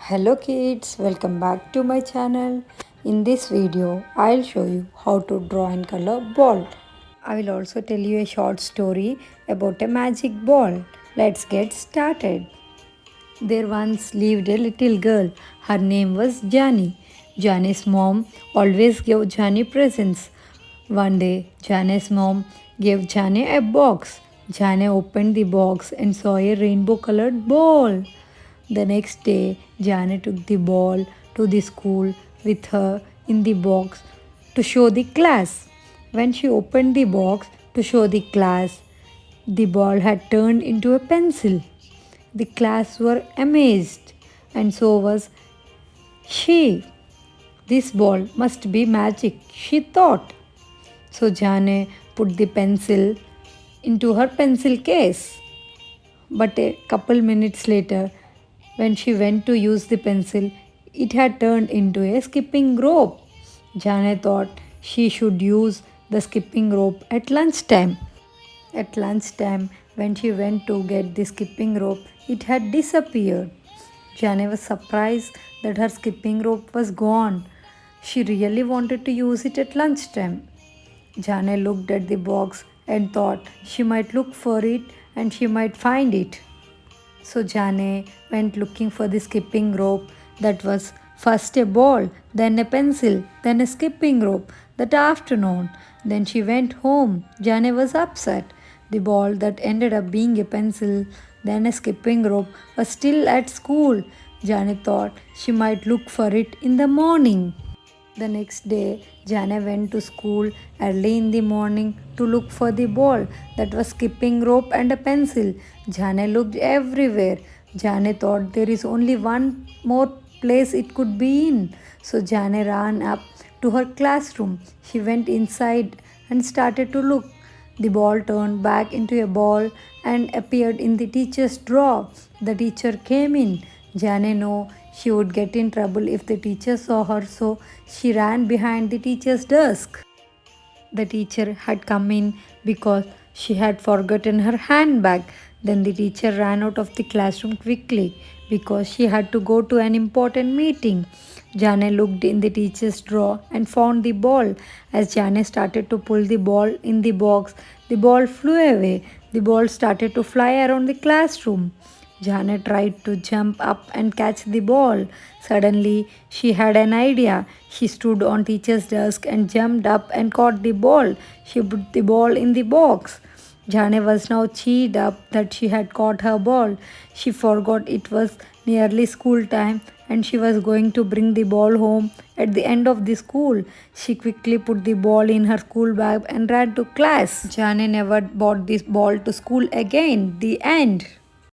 Hello kids, welcome back to my channel. In this video, I'll show you how to draw and color ball. I will also tell you a short story about a magic ball. Let's get started. There once lived a little girl. Her name was Jani. Jani's mom always gave Jani presents. One day, Jani's mom gave Jani a box. Jani opened the box and saw a rainbow colored ball. The next day, Janet took the ball to the school with her in the box to show the class. When she opened the box to show the class, the ball had turned into a pencil. The class were amazed, and so was she. This ball must be magic, she thought. So Jane put the pencil into her pencil case. But a couple minutes later, when she went to use the pencil, it had turned into a skipping rope. Jane thought she should use the skipping rope at lunchtime. At lunchtime, when she went to get the skipping rope, it had disappeared. Jane was surprised that her skipping rope was gone. She really wanted to use it at lunchtime. Jane looked at the box and thought she might look for it and she might find it. So Jane went looking for the skipping rope that was first a ball, then a pencil, then a skipping rope that afternoon. Then she went home. Jane was upset. The ball that ended up being a pencil, then a skipping rope, was still at school. Jane thought she might look for it in the morning. The next day, Jane went to school early in the morning to look for the ball that was skipping rope and a pencil. Jane looked everywhere. Jane thought there is only one more place it could be in. So Jane ran up to her classroom. She went inside and started to look. The ball turned back into a ball and appeared in the teacher's drawer. The teacher came in. Jane knew she would get in trouble if the teacher saw her, so she ran behind the teacher's desk. The teacher had come in because she had forgotten her handbag. Then the teacher ran out of the classroom quickly because she had to go to an important meeting. Jane looked in the teacher's drawer and found the ball. As Jane started to pull the ball in the box, the ball flew away. The ball started to fly around the classroom. Jane tried to jump up and catch the ball. Suddenly, she had an idea. She stood on teacher's desk and jumped up and caught the ball. She put the ball in the box. Jane was now cheered up that she had caught her ball. She forgot it was nearly school time and she was going to bring the ball home at the end of the school. She quickly put the ball in her school bag and ran to class. Jane never brought this ball to school again. The end.